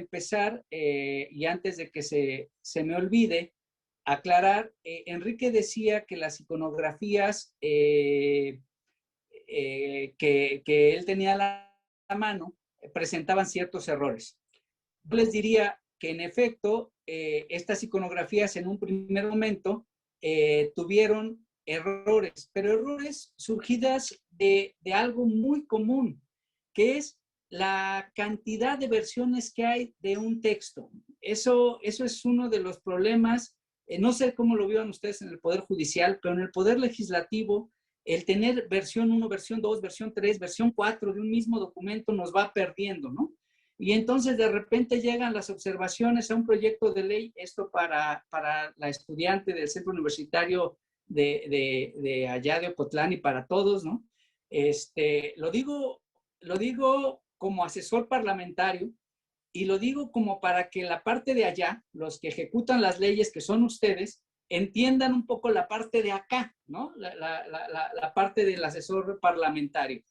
empezar, y antes de que se me olvide, aclarar, Enrique decía que las iconografías que él tenía a la mano presentaban ciertos errores. Yo les diría que en efecto, estas iconografías en un primer momento tuvieron errores, pero errores surgidas de algo muy común, que es la cantidad de versiones que hay de un texto. Eso es uno de los problemas. No sé cómo lo vieron ustedes en el Poder Judicial, pero en el Poder Legislativo, el tener versión 1, versión 2, versión 3, versión 4 de un mismo documento nos va perdiendo, ¿no? Y entonces de repente llegan las observaciones a un proyecto de ley, esto para la estudiante del centro universitario de allá de Ocotlán y para todos, ¿no? Lo digo como asesor parlamentario y lo digo como para que la parte de allá, los que ejecutan las leyes, que son ustedes, entiendan un poco la parte de acá, ¿no? La parte del asesor parlamentario.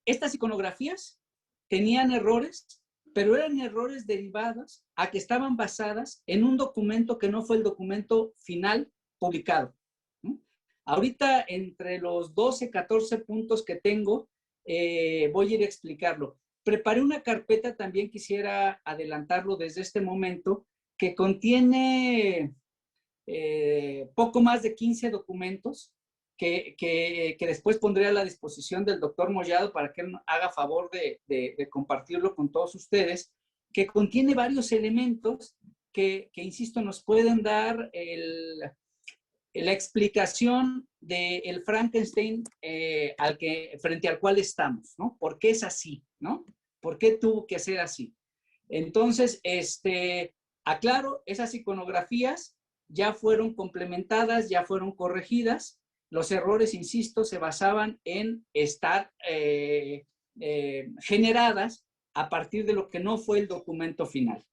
Estas iconografías tenían errores, pero eran errores derivados a que estaban basadas en un documento que no fue el documento final publicado. ¿No? Ahorita, entre los 12, 14 puntos que tengo, voy a ir a explicarlo. Preparé una carpeta, también quisiera adelantarlo desde este momento, que contiene poco más de 15 documentos que después pondré a la disposición del doctor Mollado para que él haga favor de compartirlo con todos ustedes, que contiene varios elementos que insisto, nos pueden dar la explicación del Frankenstein frente al cual estamos, ¿no? ¿Por qué es así, no? ¿Por qué tuvo que ser así? Entonces, aclaro, esas iconografías ya fueron complementadas, ya fueron corregidas. Los errores, insisto, se basaban en estar generadas a partir de lo que no fue el documento final,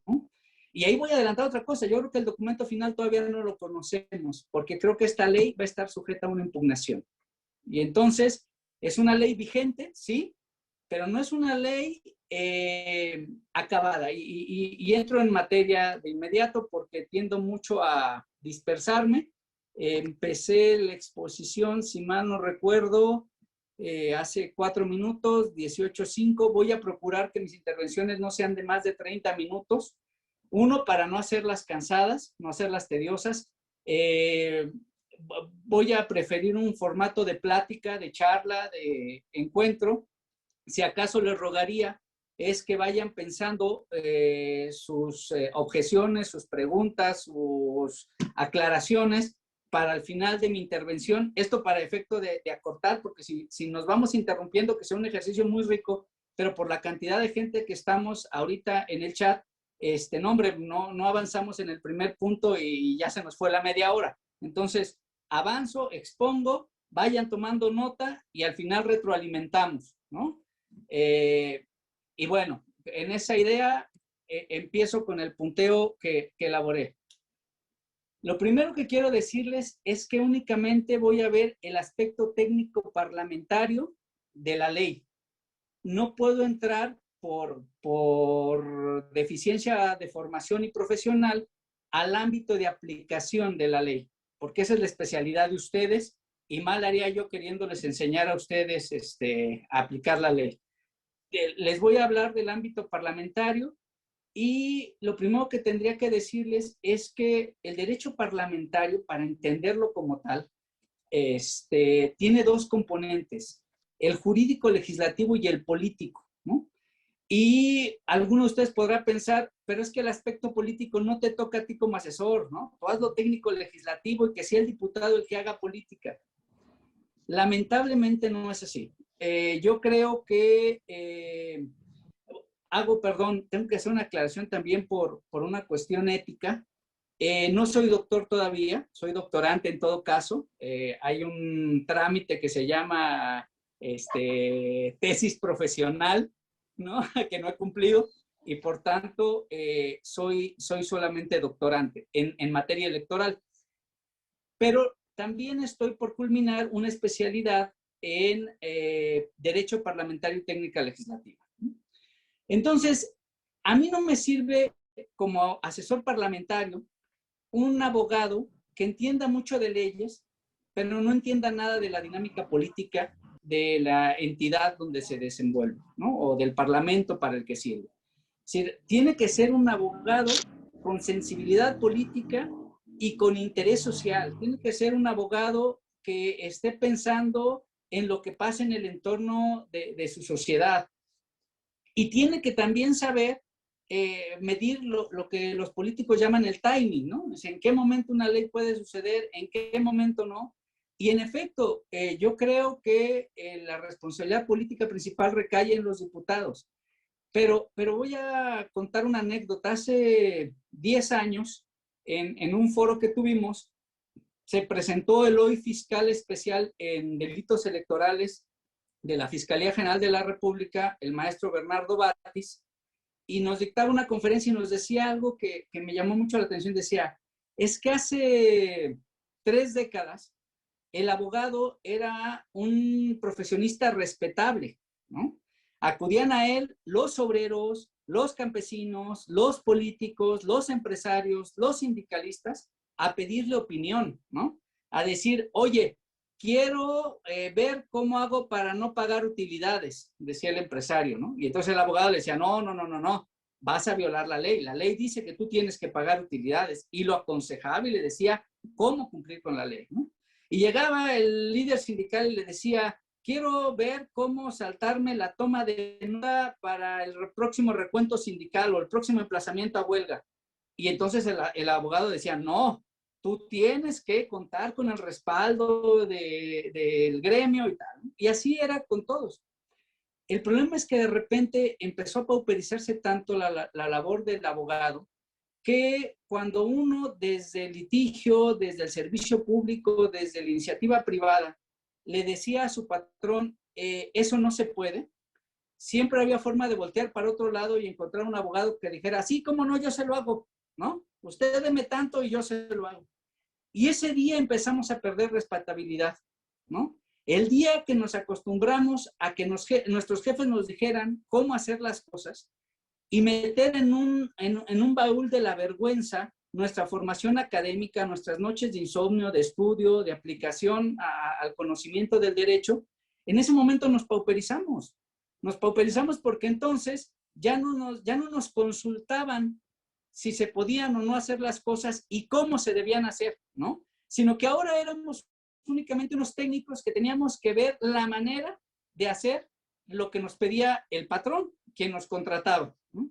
¿no? Y ahí voy a adelantar otra cosa. Yo creo que el documento final todavía no lo conocemos, porque creo que esta ley va a estar sujeta a una impugnación. Y entonces, es una ley vigente, sí, pero no es una ley acabada. Y entro en materia de inmediato porque tiendo mucho a dispersarme. Empecé la exposición, si mal no recuerdo, hace 4 minutos, 18:05. Voy a procurar que mis intervenciones no sean de más de 30 minutos. Uno, para no hacerlas cansadas, no hacerlas tediosas. Voy a preferir un formato de plática, de charla, de encuentro. Si acaso les rogaría es que vayan pensando sus objeciones, sus preguntas, sus aclaraciones para el final de mi intervención. Esto para efecto de acortar, porque si nos vamos interrumpiendo, que sea un ejercicio muy rico, pero por la cantidad de gente que estamos ahorita en el chat, no, hombre, no avanzamos en el primer punto y ya se nos fue la media hora. Entonces, avanzo, expongo, vayan tomando nota y al final retroalimentamos, ¿no? Y bueno, en esa idea empiezo con el punteo que elaboré. Lo primero que quiero decirles es que únicamente voy a ver el aspecto técnico parlamentario de la ley. No puedo entrar por deficiencia de formación y profesional al ámbito de aplicación de la ley, porque esa es la especialidad de ustedes y mal haría yo queriéndoles enseñar a ustedes a aplicar la ley. Les voy a hablar del ámbito parlamentario y lo primero que tendría que decirles es que el derecho parlamentario, para entenderlo como tal, tiene dos componentes, el jurídico legislativo y el político, ¿no? Y algunos de ustedes podrán pensar, pero es que el aspecto político no te toca a ti como asesor, ¿no? Tú haz lo técnico legislativo y que sea el diputado el que haga política. Lamentablemente no es así. Yo creo que tengo que hacer una aclaración también por una cuestión ética. No soy doctor todavía, soy doctorante en todo caso. Hay un trámite que se llama tesis profesional, ¿no? Que no he cumplido y por tanto soy solamente doctorante en materia electoral. Pero también estoy por culminar una especialidad en Derecho Parlamentario y Técnica Legislativa. Entonces, a mí no me sirve como asesor parlamentario un abogado que entienda mucho de leyes, pero no entienda nada de la dinámica política de la entidad donde se desenvuelve, ¿no? O del parlamento para el que sirve. Es decir, tiene que ser un abogado con sensibilidad política y con interés social. Tiene que ser un abogado que esté pensando en lo que pasa en el entorno de su sociedad. Y tiene que también saber medir lo que los políticos llaman el timing, ¿no? O sea, en qué momento una ley puede suceder, en qué momento no. Y en efecto, yo creo que la responsabilidad política principal recae en los diputados. Pero voy a contar una anécdota. Hace 10 años, en un foro que tuvimos, se presentó el hoy fiscal especial en delitos electorales de la Fiscalía General de la República, el maestro Bernardo Batis, y nos dictaba una conferencia y nos decía algo que me llamó mucho la atención. Decía, es que hace 3 décadas el abogado era un profesionista respetable, ¿no? Acudían a él los obreros, los campesinos, los políticos, los empresarios, los sindicalistas, a pedirle opinión, ¿no? A decir, oye, quiero ver cómo hago para no pagar utilidades, decía el empresario, ¿no? Y entonces el abogado le decía, no, vas a violar la ley. La ley dice que tú tienes que pagar utilidades. Y lo aconsejaba y le decía cómo cumplir con la ley, ¿no? Y llegaba el líder sindical y le decía, quiero ver cómo saltarme la toma de nota para el próximo recuento sindical o el próximo emplazamiento a huelga. Y entonces el abogado decía, no, tú tienes que contar con el respaldo del gremio y tal. Y así era con todos. El problema es que de repente empezó a pauperizarse tanto la labor del abogado que cuando uno desde el litigio, desde el servicio público, desde la iniciativa privada, le decía a su patrón, eso no se puede, siempre había forma de voltear para otro lado y encontrar un abogado que dijera, sí, cómo no, yo se lo hago, ¿no? Usted deme tanto y yo se lo hago. Y ese día empezamos a perder respetabilidad, ¿no? El día que nos acostumbramos a que nuestros jefes nos dijeran cómo hacer las cosas, y meter en un baúl de la vergüenza nuestra formación académica, nuestras noches de insomnio, de estudio, de aplicación al conocimiento del derecho, en ese momento nos pauperizamos. Nos pauperizamos porque entonces ya no nos consultaban si se podían o no hacer las cosas y cómo se debían hacer, ¿no? Sino que ahora éramos únicamente unos técnicos que teníamos que ver la manera de hacer lo que nos pedía el patrón, quien nos contrataba, ¿no?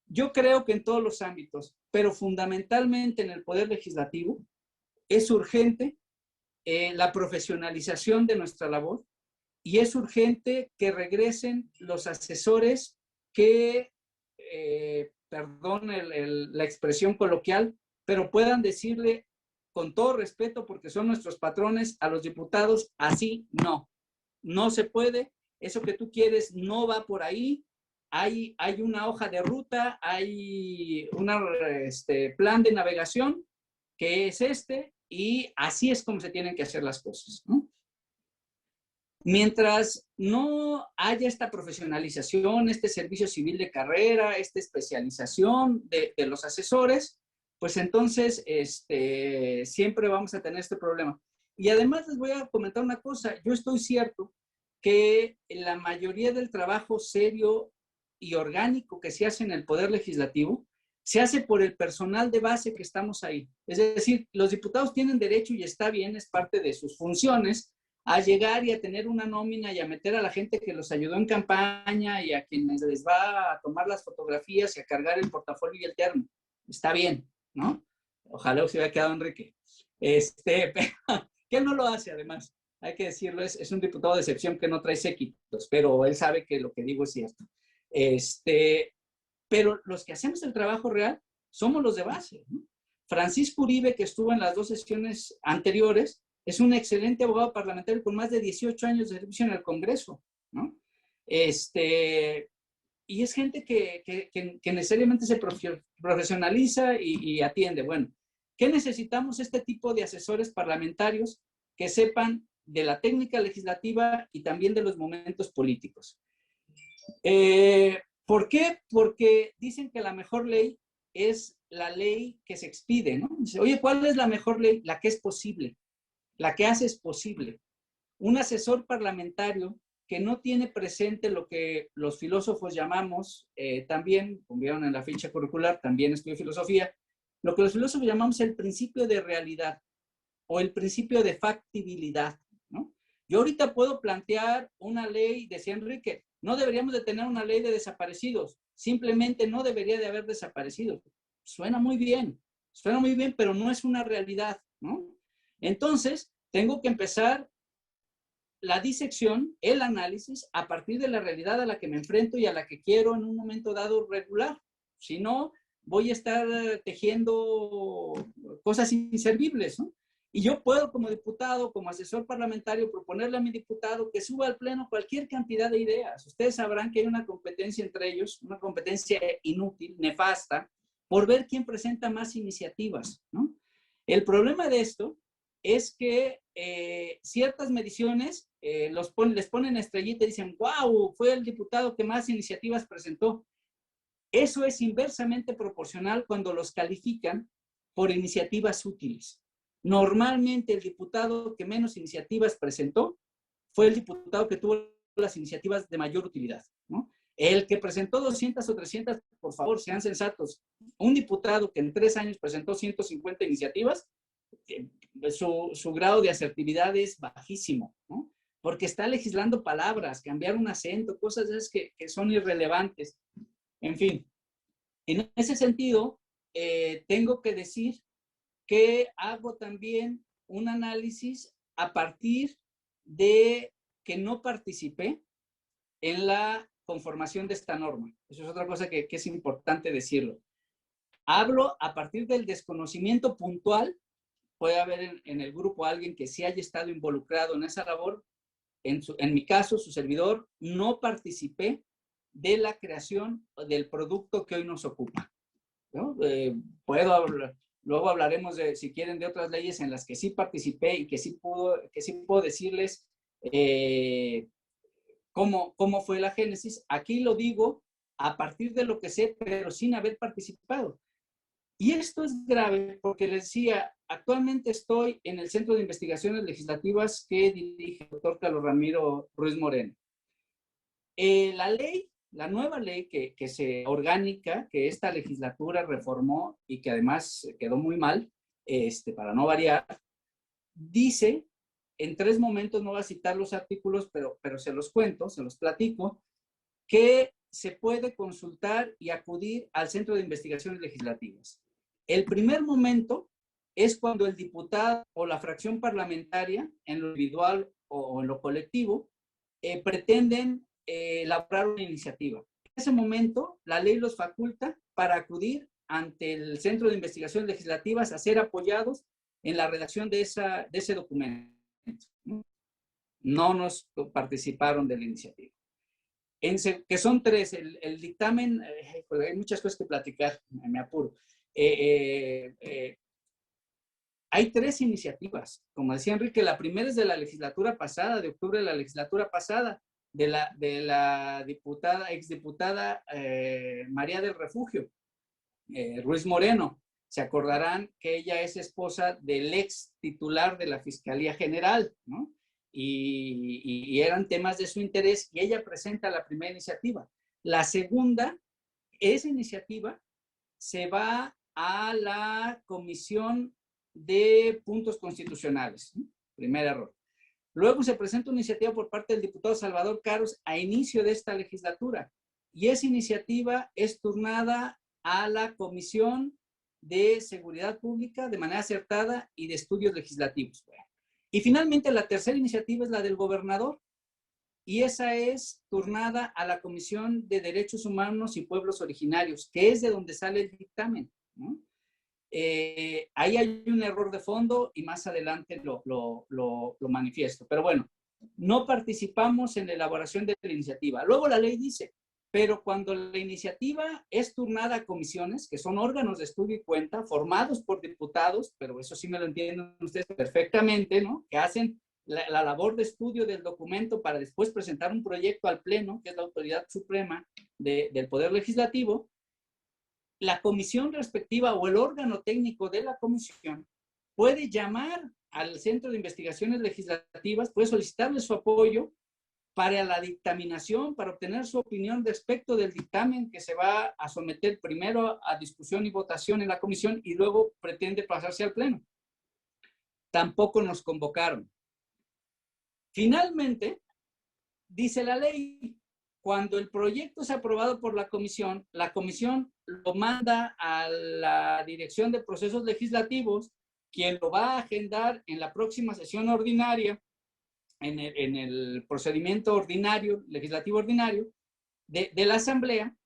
Yo creo que en todos los ámbitos, pero fundamentalmente en el Poder Legislativo, es urgente la profesionalización de nuestra labor y es urgente que regresen los asesores que, perdón la expresión coloquial, pero puedan decirle con todo respeto, porque son nuestros patrones, a los diputados, así no se puede, eso que tú quieres no va por ahí, hay una hoja de ruta, hay un plan de navegación que es y así es como se tienen que hacer las cosas, ¿no? Mientras no haya esta profesionalización, este servicio civil de carrera, esta especialización de los asesores, pues entonces siempre vamos a tener este problema. Y además les voy a comentar una cosa, yo estoy cierto que la mayoría del trabajo serio y orgánico que se hace en el Poder Legislativo se hace por el personal de base que estamos ahí. Es decir, los diputados tienen derecho, y está bien, es parte de sus funciones, a llegar y a tener una nómina y a meter a la gente que los ayudó en campaña y a quienes les va a tomar las fotografías y a cargar el portafolio y el termo. Está bien, ¿no? Ojalá se hubiera quedado Enrique. Pero, que él no lo hace, además. Hay que decirlo, es un diputado de excepción que no trae séquitos, pero él sabe que lo que digo es cierto. Pero los que hacemos el trabajo real somos los de base, ¿no? Francisco Uribe, que estuvo en las 2 sesiones anteriores, es un excelente abogado parlamentario con más de 18 años de servicio en el Congreso, ¿no? Y es gente que necesariamente se profesionaliza y atiende. Bueno, ¿qué necesitamos? Este tipo de asesores parlamentarios que sepan de la técnica legislativa y también de los momentos políticos. ¿Por qué? Porque dicen que la mejor ley es la ley que se expide, ¿no? Dice, oye, ¿cuál es la mejor ley? La que es posible, la que hace es posible. Un asesor parlamentario que no tiene presente lo que los filósofos llamamos, también, como vieron en la ficha curricular, también estudio filosofía, lo que los filósofos llamamos el principio de realidad o el principio de factibilidad, ¿no? Yo ahorita puedo plantear una ley, decía Enrique, no deberíamos de tener una ley de desaparecidos, simplemente no debería de haber desaparecidos. Suena muy bien, pero no es una realidad, ¿no? Entonces, tengo que empezar la disección, el análisis, a partir de la realidad a la que me enfrento y a la que quiero en un momento dado regular. Si no, voy a estar tejiendo cosas inservibles, ¿no? Y yo puedo, como diputado, como asesor parlamentario, proponerle a mi diputado que suba al pleno cualquier cantidad de ideas. Ustedes sabrán que hay una competencia entre ellos, una competencia inútil, nefasta, por ver quién presenta más iniciativas, ¿no? El problema de esto es que ciertas mediciones les ponen estrellita y dicen, wow, fue el diputado que más iniciativas presentó. Eso es inversamente proporcional cuando los califican por iniciativas útiles. Normalmente el diputado que menos iniciativas presentó fue el diputado que tuvo las iniciativas de mayor utilidad, ¿no? El que presentó 200 o 300, por favor, sean sensatos. Un diputado que en 3 años presentó 150 iniciativas, su grado de asertividad es bajísimo, ¿no? Porque está legislando palabras, cambiar un acento, cosas de esas que son irrelevantes. En fin, en ese sentido, tengo que decir que hago también un análisis a partir de que no participé en la conformación de esta norma. Eso es otra cosa que es importante decirlo. Hablo a partir del desconocimiento puntual. Puede haber en el grupo alguien que sí haya estado involucrado en esa labor. En mi caso, su servidor, no participé de la creación del producto que hoy nos ocupa, ¿no? Puedo hablar, luego hablaremos, si quieren, de otras leyes en las que sí participé y que sí puedo decirles cómo fue la génesis. Aquí lo digo a partir de lo que sé, pero sin haber participado. Y esto es grave porque les decía, actualmente estoy en el Centro de Investigaciones Legislativas que dirige el doctor Carlos Ramiro Ruiz Moreno. La nueva ley que se orgánica, que esta legislatura reformó y que además quedó muy mal, para no variar, dice en 3 momentos, no voy a citar los artículos, pero se los cuento, se los platico, que se puede consultar y acudir al Centro de Investigaciones Legislativas. El primer momento es cuando el diputado o la fracción parlamentaria, en lo individual o en lo colectivo, pretenden elaborar una iniciativa. En ese momento, la ley los faculta para acudir ante el Centro de Investigaciones Legislativas a ser apoyados en la redacción de ese documento. No nos participaron de la iniciativa. Que son 3, el dictamen, hay muchas cosas que platicar, me apuro. Hay 3 iniciativas, como decía Enrique, la primera es de la legislatura pasada, de octubre de la legislatura pasada, de la exdiputada María del Refugio, Ruiz Moreno. Se acordarán que ella es esposa del ex titular de la Fiscalía General, ¿no? Y eran temas de su interés y ella presenta la primera iniciativa. La segunda, esa iniciativa se va a la Comisión de Puntos Constitucionales. ¿No? Primer error. Luego se presenta una iniciativa por parte del diputado Salvador Caros a inicio de esta legislatura y esa iniciativa es turnada a la Comisión de Seguridad Pública de manera acertada y de Estudios Legislativos. Y finalmente la tercera iniciativa es la del gobernador y esa es turnada a la Comisión de Derechos Humanos y Pueblos Originarios, que es de donde sale el dictamen, ¿no? Ahí hay un error de fondo y más adelante lo manifiesto. Pero bueno, no participamos en la elaboración de la iniciativa. Luego la ley dice, pero cuando la iniciativa es turnada a comisiones, que son órganos de estudio y cuenta, formados por diputados, pero eso sí me lo entienden ustedes perfectamente, ¿no? Que hacen la labor de estudio del documento para después presentar un proyecto al Pleno, que es la autoridad suprema del Poder Legislativo, la comisión respectiva o el órgano técnico de la comisión puede llamar al Centro de Investigaciones Legislativas, puede solicitarle su apoyo para la dictaminación, para obtener su opinión respecto del dictamen que se va a someter primero a discusión y votación en la comisión y luego pretende pasarse al Pleno. Tampoco nos convocaron. Finalmente, dice la ley, cuando el proyecto es aprobado por la comisión lo manda a la Dirección de Procesos Legislativos, quien lo va a agendar en la próxima sesión ordinaria, en el procedimiento ordinario, legislativo ordinario, de la Asamblea.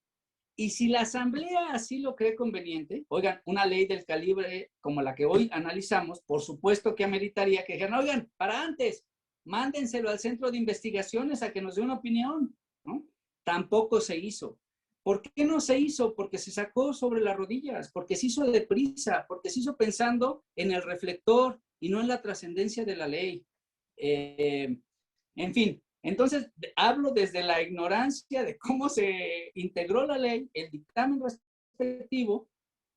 Y si la Asamblea así lo cree conveniente, oigan, una ley del calibre como la que hoy analizamos, por supuesto que ameritaría que dijeran, oigan, para antes, mándenselo al Centro de Investigaciones a que nos dé una opinión, ¿no? Tampoco se hizo. ¿Por qué no se hizo? Porque se sacó sobre las rodillas, porque se hizo deprisa, porque se hizo pensando en el reflector y no en la trascendencia de la ley. En fin, entonces hablo desde la ignorancia de cómo se integró la ley, el dictamen respectivo,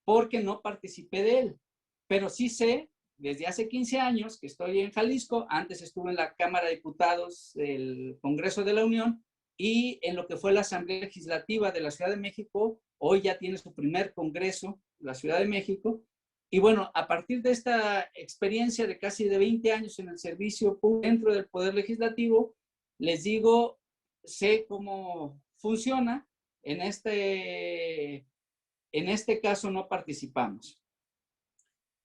porque no participé de él. Pero sí sé, desde hace 15 años que estoy en Jalisco, antes estuve en la Cámara de Diputados del Congreso de la Unión y en lo que fue la Asamblea Legislativa de la Ciudad de México, hoy ya tiene su primer congreso, la Ciudad de México. Y bueno, a partir de esta experiencia de casi de 20 años en el servicio dentro del Poder Legislativo, les digo, sé cómo funciona. En este caso no participamos.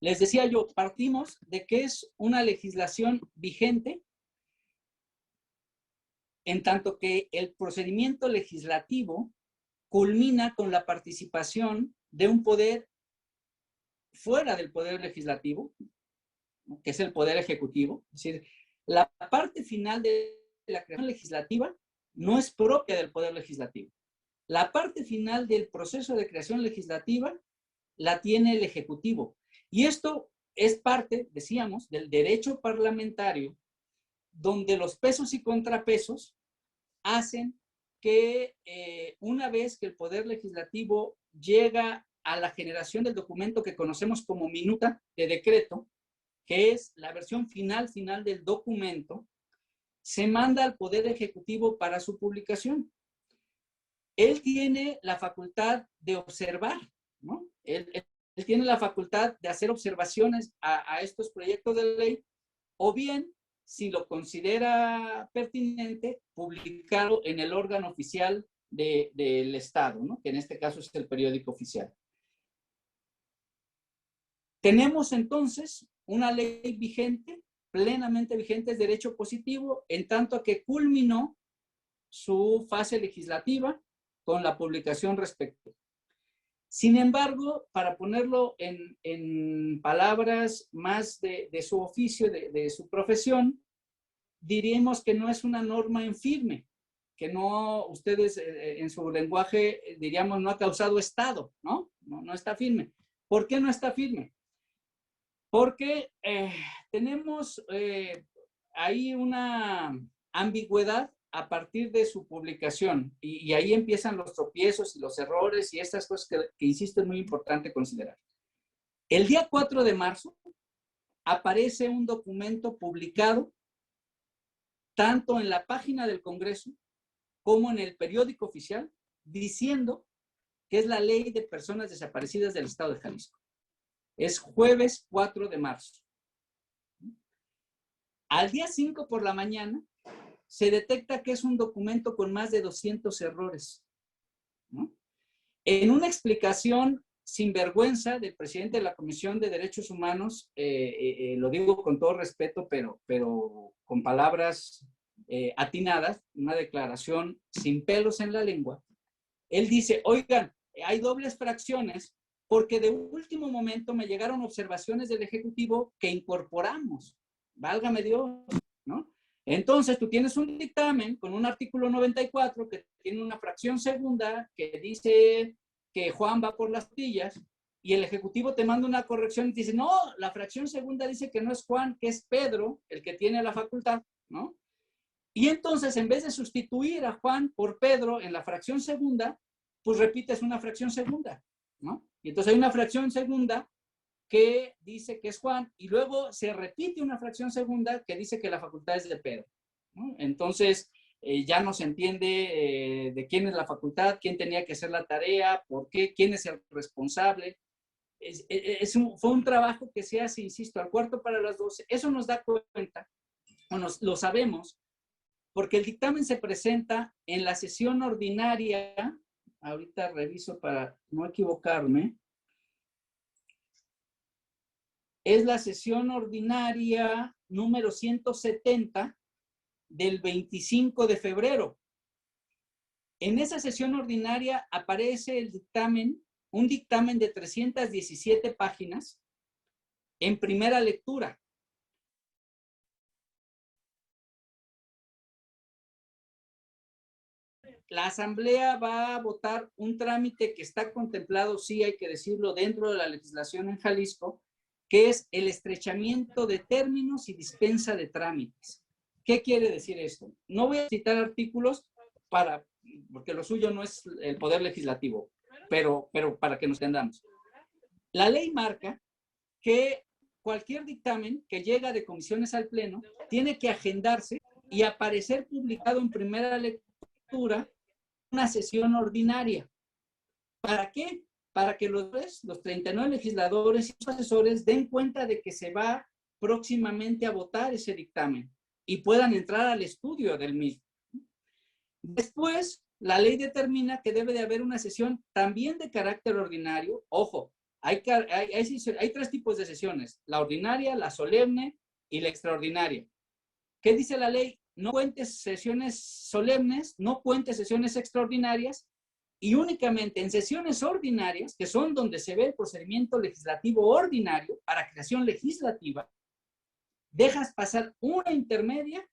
Les decía yo, partimos de que es una legislación vigente, en tanto que el procedimiento legislativo culmina con la participación de un poder fuera del Poder Legislativo, que es el Poder Ejecutivo. Es decir, la parte final de la creación legislativa no es propia del Poder Legislativo. La parte final del proceso de creación legislativa la tiene el Ejecutivo. Y esto es parte, decíamos, del derecho parlamentario, donde los pesos y contrapesos hacen que una vez que el Poder Legislativo llega a la generación del documento que conocemos como minuta de decreto, que es la versión final del documento, se manda al Poder Ejecutivo para su publicación. Él tiene la facultad de observar, ¿no? Él tiene la facultad de hacer observaciones a estos proyectos de ley, o bien, si lo considera pertinente, publicarlo en el órgano oficial del Estado, ¿no? Que en este caso es el periódico oficial. Tenemos entonces una ley vigente, plenamente vigente, es derecho positivo, en tanto que culminó su fase legislativa con la publicación respectiva. Sin embargo, para ponerlo en palabras más de su oficio, de su profesión, diríamos que no es una norma en firme, que no, ustedes en su lenguaje diríamos no ha causado estado, ¿no? No está firme. ¿Por qué no está firme? Porque tenemos ahí una ambigüedad a partir de su publicación y ahí empiezan los tropiezos y los errores y estas cosas que insisto es muy importante considerar. El día 4 de marzo aparece un documento publicado tanto en la página del Congreso como en el periódico oficial diciendo que es la Ley de Personas Desaparecidas del Estado de Jalisco. Es jueves 4 de marzo. Al día 5 por la mañana se detecta que es un documento con más de 200 errores, ¿no? En una explicación sin vergüenza del presidente de la Comisión de Derechos Humanos, lo digo con todo respeto, pero con palabras atinadas, una declaración sin pelos en la lengua, él dice, oigan, hay dobles fracciones porque de último momento me llegaron observaciones del Ejecutivo que incorporamos. Válgame Dios, ¿no? Entonces, tú tienes un dictamen con un artículo 94 que tiene una fracción segunda que dice que Juan va por las tortillas y el ejecutivo te manda una corrección y te dice, no, la fracción segunda dice que no es Juan, que es Pedro el que tiene la facultad, ¿no? Y entonces, en vez de sustituir a Juan por Pedro en la fracción segunda, pues repites una fracción segunda, ¿no? Y entonces hay una fracción segunda que dice que es Juan, y luego se repite una fracción segunda que dice que la facultad es de Pedro, ¿no? Entonces, ya no se entiende de quién es la facultad, quién tenía que hacer la tarea, por qué, quién es el responsable. Fue un trabajo que se hace, insisto, al cuarto para las 12. Eso nos da cuenta, o lo sabemos, porque el dictamen se presenta en la sesión ordinaria. Ahorita reviso para no equivocarme. Es la sesión ordinaria número 170 del 25 de febrero. En esa sesión ordinaria aparece el dictamen, un dictamen de 317 páginas en primera lectura. La Asamblea va a votar un trámite que está contemplado, sí hay que decirlo, dentro de la legislación en Jalisco, que es el estrechamiento de términos y dispensa de trámites. ¿Qué quiere decir esto? No voy a citar artículos porque lo suyo no es el poder legislativo, pero para que nos entendamos. La ley marca que cualquier dictamen que llega de comisiones al Pleno tiene que agendarse y aparecer publicado en primera lectura una sesión ordinaria. ¿Para qué? Para que los 39 legisladores y sus asesores den cuenta de que se va próximamente a votar ese dictamen y puedan entrar al estudio del mismo. Después, la ley determina que debe de haber una sesión también de carácter ordinario. Ojo, hay 3 tipos de sesiones: la ordinaria, la solemne y la extraordinaria. ¿Qué dice la ley? No cuentes sesiones solemnes, no cuentes sesiones extraordinarias, y únicamente en sesiones ordinarias, que son donde se ve el procedimiento legislativo ordinario para creación legislativa, dejas pasar una intermedia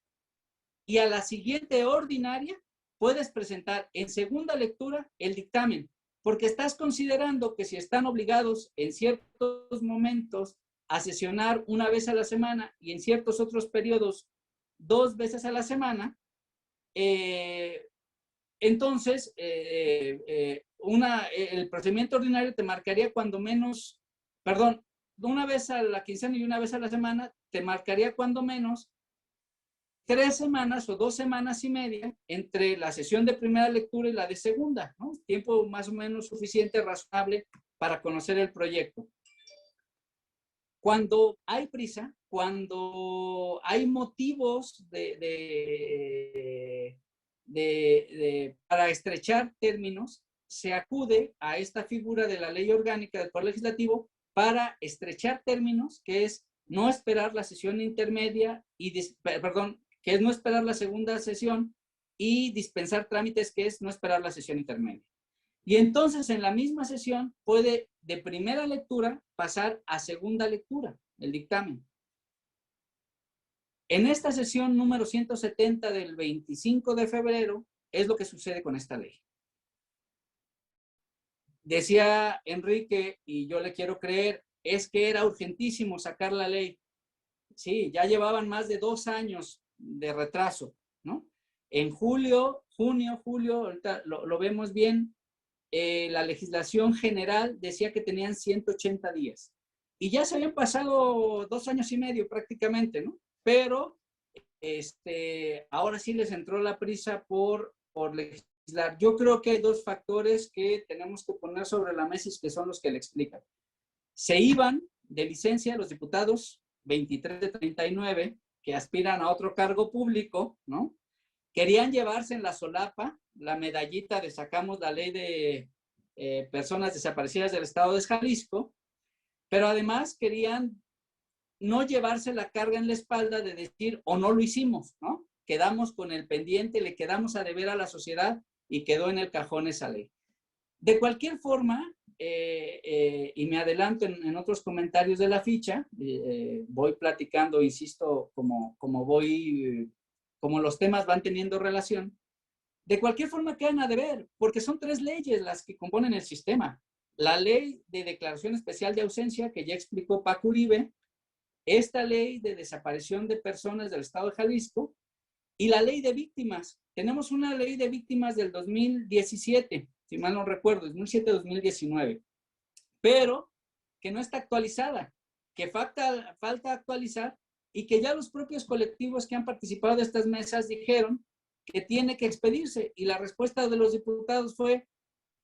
y a la siguiente ordinaria puedes presentar en segunda lectura el dictamen, porque estás considerando que si están obligados en ciertos momentos a sesionar una vez a la semana y en ciertos otros periodos 2 veces a la semana, entonces el procedimiento ordinario te marcaría cuando menos, perdón, una vez a la quincena y una vez a la semana, te marcaría cuando menos 3 semanas o 2 semanas y media entre la sesión de primera lectura y la de segunda, ¿no? Tiempo más o menos suficiente, razonable para conocer el proyecto. Cuando hay prisa, cuando hay motivos para estrechar términos, se acude a esta figura de la ley orgánica del Poder Legislativo para estrechar términos, que es no esperar la sesión intermedia que es no esperar la segunda sesión, y dispensar trámites, que es no esperar la sesión intermedia. Y entonces en la misma sesión puede de primera lectura pasar a segunda lectura el dictamen. En esta sesión número 170 del 25 de febrero es lo que sucede con esta ley. Decía Enrique, y yo le quiero creer, es que era urgentísimo sacar la ley. Sí, ya llevaban más de 2 años de retraso, ¿no? En junio, julio, ahorita lo vemos bien, la legislación general decía que tenían 180 días. Y ya se habían pasado 2 años y medio prácticamente, ¿no? Pero ahora sí les entró la prisa por legislar. Yo creo que hay 2 factores que tenemos que poner sobre la mesa y que son los que le explican. Se iban de licencia los diputados 23 de 39 que aspiran a otro cargo público, ¿no? Querían llevarse en la solapa la medallita de sacamos la ley de personas desaparecidas del estado de Jalisco, pero además querían no llevarse la carga en la espalda de decir, o no lo hicimos, ¿no? Quedamos con el pendiente, le quedamos a deber a la sociedad y quedó en el cajón esa ley. De cualquier forma, y me adelanto en otros comentarios de la ficha, voy platicando, insisto, como los temas van teniendo relación. De cualquier forma quedan a deber, porque son 3 leyes las que componen el sistema. la ley de declaración especial de ausencia, que ya explicó Paco Uribe, esta ley de desaparición de personas del estado de Jalisco y la ley de víctimas. Tenemos una ley de víctimas del 2017, si mal no recuerdo, 2007-2019, pero que no está actualizada, que falta actualizar y que ya los propios colectivos que han participado de estas mesas dijeron que tiene que expedirse, y la respuesta de los diputados fue,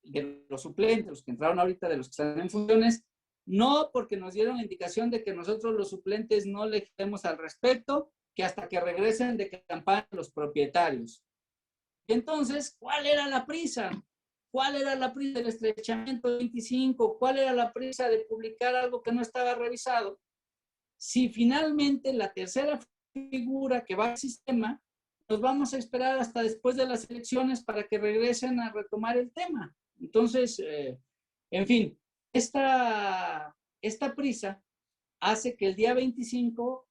de los suplentes, los que entraron ahorita, de los que están en funciones, no, porque nos dieron la indicación de que nosotros los suplentes no legisemos al respecto, que hasta que regresen de campaña los propietarios. Entonces, ¿cuál era la prisa? ¿Cuál era la prisa del estrechamiento 25? ¿Cuál era la prisa de publicar algo que no estaba revisado? Si finalmente la tercera figura que va al sistema, nos vamos a esperar hasta después de las elecciones para que regresen a retomar el tema. Entonces, en fin, esta prisa hace que el día 25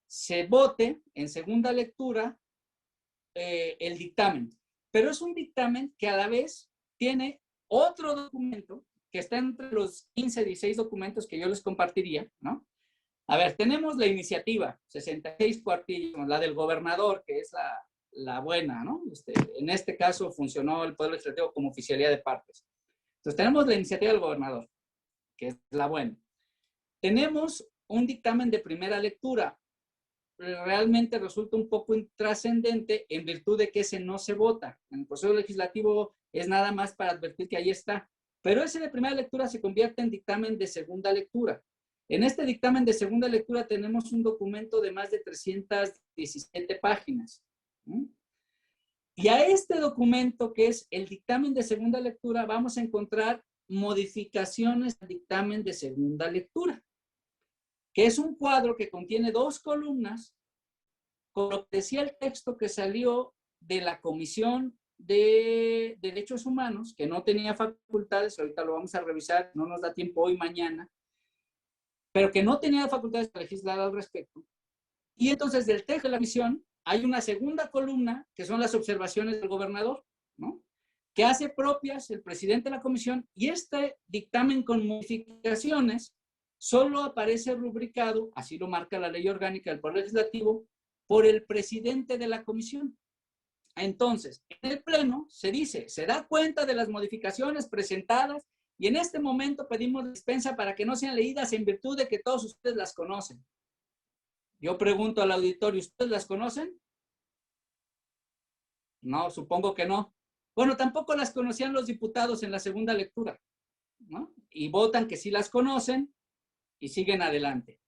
se vote en segunda lectura el dictamen. Pero es un dictamen que a la vez tiene otro documento que está entre los 15, 16 documentos que yo les compartiría, ¿no? A ver, tenemos la iniciativa, 66 cuartillas, la del gobernador, que es la buena, ¿no? En este caso funcionó el Poder Legislativo como oficialía de partes. Entonces tenemos la iniciativa del gobernador, que es la buena. Tenemos un dictamen de primera lectura. Realmente resulta un poco intrascendente en virtud de que ese no se vota. En el proceso legislativo es nada más para advertir que ahí está. Pero ese de primera lectura se convierte en dictamen de segunda lectura. En este dictamen de segunda lectura tenemos un documento de más de 317 páginas. Y a este documento, que es el dictamen de segunda lectura, vamos a encontrar modificaciones al dictamen de segunda lectura, que es un cuadro que contiene 2 columnas con lo que decía el texto que salió de la Comisión de Derechos Humanos, que no tenía facultades, ahorita lo vamos a revisar, no nos da tiempo hoy, mañana, pero que no tenía facultades para legislar al respecto. Y entonces del texto de la comisión hay una segunda columna, que son las observaciones del gobernador, ¿no? Que hace propias el presidente de la comisión, y este dictamen con modificaciones solo aparece rubricado, así lo marca la ley orgánica del Poder Legislativo, por el presidente de la comisión. Entonces, en el pleno se dice, se da cuenta de las modificaciones presentadas y en este momento pedimos dispensa para que no sean leídas en virtud de que todos ustedes las conocen. Yo pregunto al auditorio, ¿ustedes las conocen? No, supongo que no. Bueno, tampoco las conocían los diputados en la segunda lectura, ¿no? Y votan que sí las conocen y siguen adelante.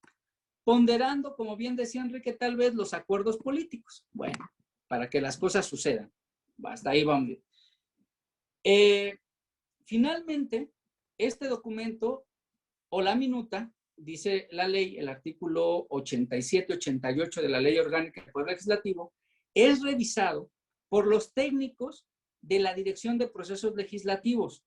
Ponderando, como bien decía Enrique, tal vez los acuerdos políticos. Bueno, para que las cosas sucedan. Hasta ahí vamos. Finalmente, este documento o la minuta, dice la ley, el artículo 87-88 de la Ley Orgánica del Poder Legislativo, es revisado por los técnicos de la Dirección de Procesos Legislativos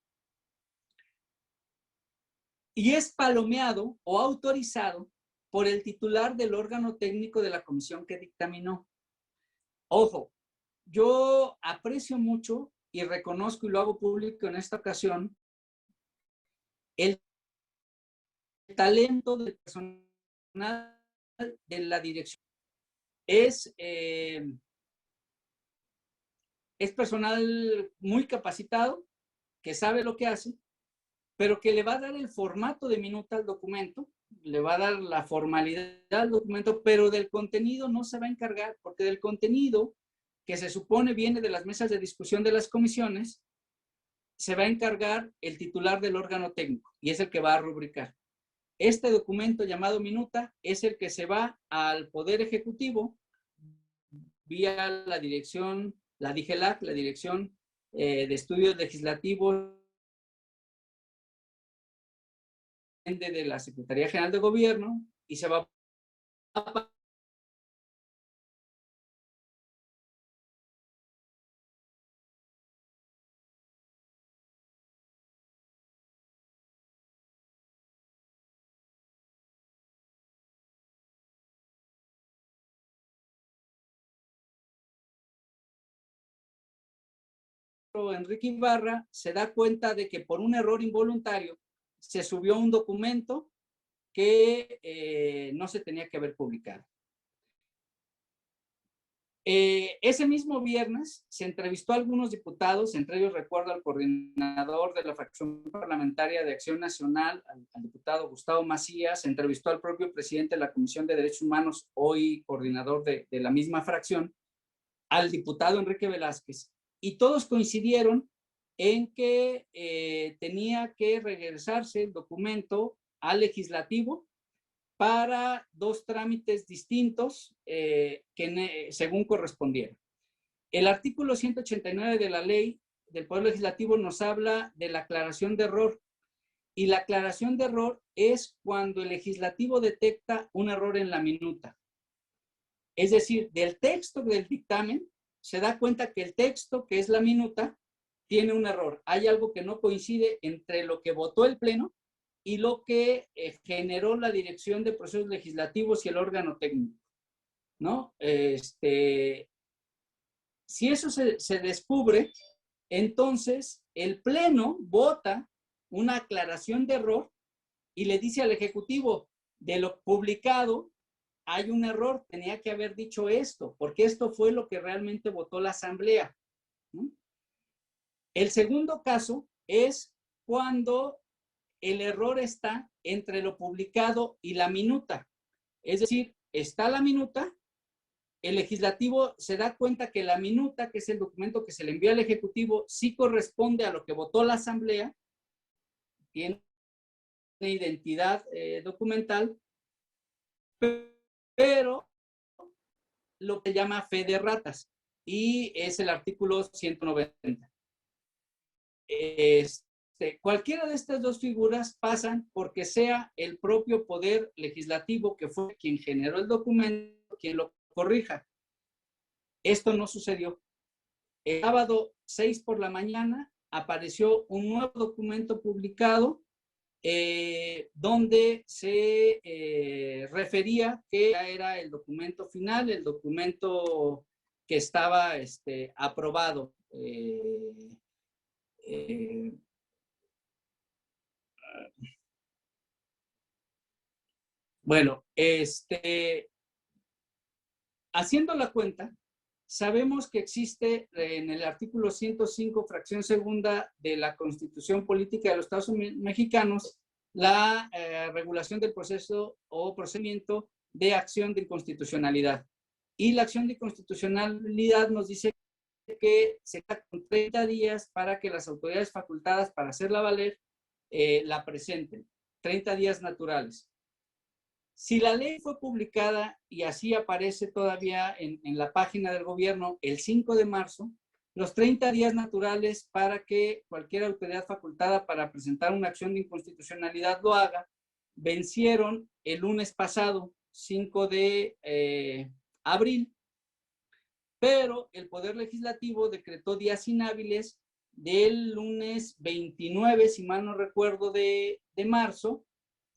y es palomeado o autorizado por el titular del órgano técnico de la comisión que dictaminó. Ojo, yo aprecio mucho y reconozco y lo hago público en esta ocasión el talento del personal de la dirección. Es personal muy capacitado, que sabe lo que hace, pero que le va a dar el formato de minuta al documento, le va a dar la formalidad al documento, pero del contenido no se va a encargar, porque del contenido, que se supone viene de las mesas de discusión de las comisiones, se va a encargar el titular del órgano técnico y es el que va a rubricar. Este documento llamado minuta es el que se va al Poder Ejecutivo vía la dirección, la DIGELAC, la Dirección de Estudios Legislativos de la Secretaría General de Gobierno, y se va a ministro Enrique Ibarra se da cuenta de que por un error involuntario se subió un documento que no se tenía que haber publicado. Ese mismo viernes se entrevistó a algunos diputados, entre ellos recuerdo al coordinador de la fracción parlamentaria de Acción Nacional, al diputado Gustavo Macías, se entrevistó al propio presidente de la Comisión de Derechos Humanos, hoy coordinador de la misma fracción, al diputado Enrique Velázquez, y todos coincidieron en que tenía que regresarse el documento al legislativo para dos trámites distintos según correspondiera. El artículo 189 de la ley del Poder Legislativo nos habla de la aclaración de error, y la aclaración de error es cuando el legislativo detecta un error en la minuta. Es decir, del texto del dictamen se da cuenta que el texto, que es la minuta, tiene un error. Hay algo que no coincide entre lo que votó el Pleno y lo que generó la Dirección de Procesos Legislativos y el órgano técnico, ¿no? Si eso se descubre, entonces el Pleno vota una aclaración de error y le dice al Ejecutivo, de lo publicado hay un error, tenía que haber dicho esto, porque esto fue lo que realmente votó la Asamblea, ¿no? El segundo caso es cuando el error está entre lo publicado y la minuta. Es decir, está la minuta, el legislativo se da cuenta que la minuta, que es el documento que se le envía al Ejecutivo, sí corresponde a lo que votó la Asamblea, tiene identidad documental, pero lo que llama fe de ratas, y es el artículo 190. Cualquiera de estas dos figuras pasan porque sea el propio poder legislativo, que fue quien generó el documento, quien lo corrija. Esto no sucedió. El sábado 6 por la mañana apareció un nuevo documento publicado donde se refería que ya era el documento final, el documento que estaba aprobado. Bueno, haciendo la cuenta, sabemos que existe en el artículo 105, fracción segunda de la Constitución Política de los Estados Mexicanos, la regulación del proceso o procedimiento de acción de inconstitucionalidad. Y la acción de inconstitucionalidad nos dice que se da con 30 días para que las autoridades facultadas para hacerla valer la presenten. 30 días naturales. Si la ley fue publicada, y así aparece todavía en la página del gobierno, el 5 de marzo, los 30 días naturales para que cualquier autoridad facultada para presentar una acción de inconstitucionalidad lo haga, vencieron el lunes pasado, 5 de abril, pero el Poder Legislativo decretó días inhábiles del lunes 29, si mal no recuerdo, de marzo,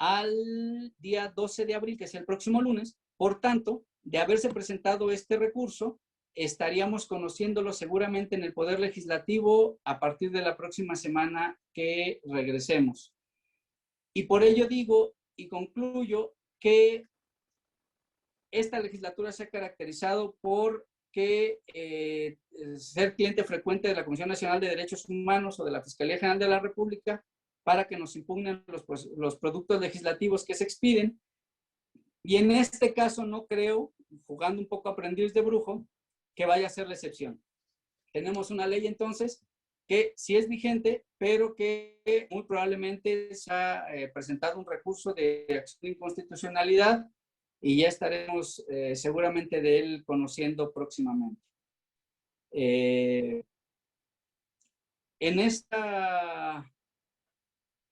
al día 12 de abril, que es el próximo lunes. Por tanto, de haberse presentado este recurso, estaríamos conociéndolo seguramente en el Poder Legislativo a partir de la próxima semana que regresemos. Y por ello digo y concluyo que esta legislatura se ha caracterizado por ser cliente frecuente de la Comisión Nacional de Derechos Humanos o de la Fiscalía General de la República para que nos impugnen los productos legislativos que se expiden. Y en este caso no creo, jugando un poco aprendiz de brujo, que vaya a ser la excepción. Tenemos una ley entonces que sí es vigente, pero que muy probablemente se ha presentado un recurso de acción de inconstitucionalidad y ya estaremos seguramente de él conociendo próximamente.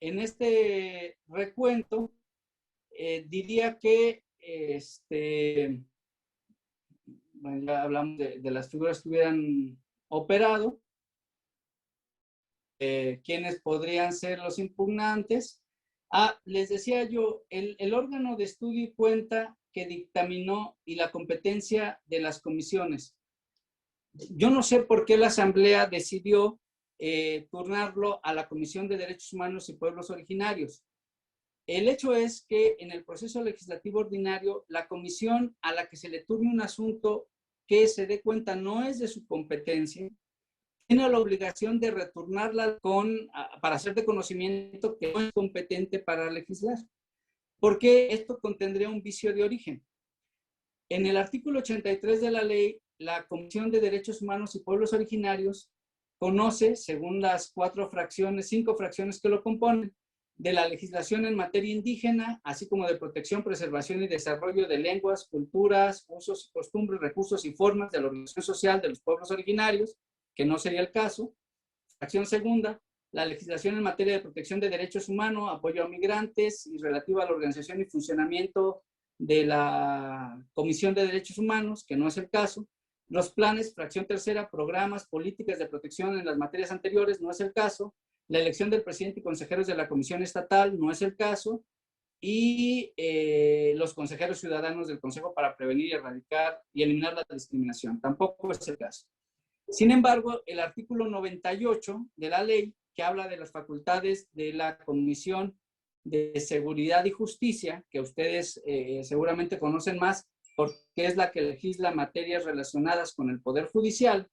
En este recuento, diría que bueno, ya hablamos de las figuras que hubieran operado, quiénes podrían ser los impugnantes. Les decía yo, el órgano de estudio y cuenta que dictaminó y la competencia de las comisiones. Yo no sé por qué la Asamblea decidió turnarlo a la Comisión de Derechos Humanos y Pueblos Originarios. El hecho es que en el proceso legislativo ordinario, la comisión a la que se le turne un asunto que se dé cuenta no es de su competencia, tiene la obligación de retornarla para hacer de conocimiento que no es competente para legislar, porque esto contendría un vicio de origen. En el artículo 83 de la ley, la Comisión de Derechos Humanos y Pueblos Originarios conoce, según las 5 fracciones que lo componen, de la legislación en materia indígena, así como de protección, preservación y desarrollo de lenguas, culturas, usos y costumbres, recursos y formas de la organización social de los pueblos originarios, que no sería el caso. Fracción segunda, la legislación en materia de protección de derechos humanos, apoyo a migrantes y relativa a la organización y funcionamiento de la Comisión de Derechos Humanos, que no es el caso. Los planes, fracción tercera, programas, políticas de protección en las materias anteriores, no es el caso. La elección del presidente y consejeros de la Comisión Estatal, no es el caso. Y los consejeros ciudadanos del Consejo para prevenir y erradicar y eliminar la discriminación, tampoco es el caso. Sin embargo, el artículo 98 de la ley, que habla de las facultades de la Comisión de Seguridad y Justicia, que ustedes seguramente conocen más, porque es la que legisla materias relacionadas con el Poder Judicial,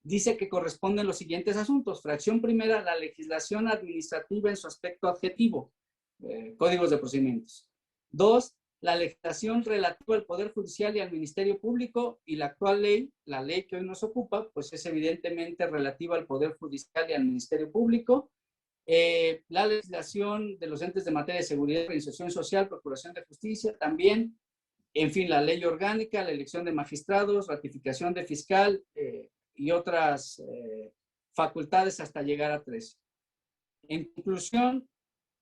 dice que corresponden los siguientes asuntos. Fracción primera, la legislación administrativa en su aspecto adjetivo, códigos de procedimientos. 2, la legislación relativa al Poder Judicial y al Ministerio Público, y la actual ley, la ley que hoy nos ocupa, pues es evidentemente relativa al Poder Judicial y al Ministerio Público. La legislación de los entes de materia de seguridad, reinserción social, procuración de justicia, también, en fin, la ley orgánica, la elección de magistrados, ratificación de fiscal y otras facultades hasta llegar a 3. En conclusión,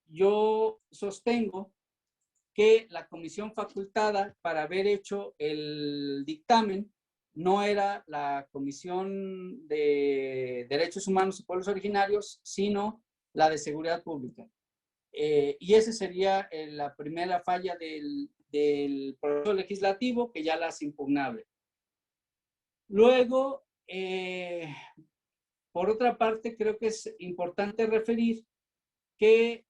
yo sostengo que la comisión facultada para haber hecho el dictamen no era la Comisión de Derechos Humanos y Pueblos Originarios, sino la de Seguridad Pública. Y esa sería la primera falla del proceso legislativo, que ya la hace impugnable. Luego, por otra parte, creo que es importante referir que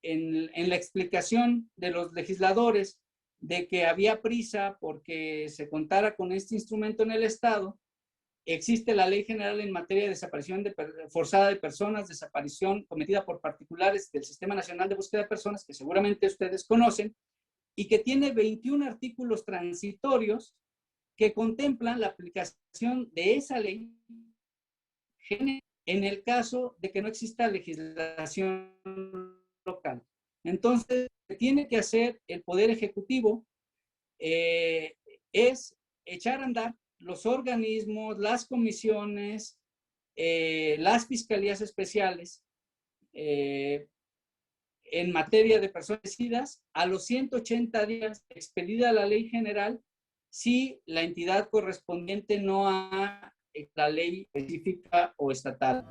en la explicación de los legisladores de que había prisa porque se contara con este instrumento en el Estado, existe la Ley General en materia de desaparición forzada de personas, desaparición cometida por particulares del Sistema Nacional de Búsqueda de Personas, que seguramente ustedes conocen, y que tiene 21 artículos transitorios que contemplan la aplicación de esa ley en el caso de que no exista legislación local. Entonces, lo que tiene que hacer el Poder Ejecutivo es echar a andar los organismos, las comisiones, las fiscalías especiales en materia de personas desaparecidas a los 180 días expedida la ley general si la entidad correspondiente no ha la ley específica o estatal.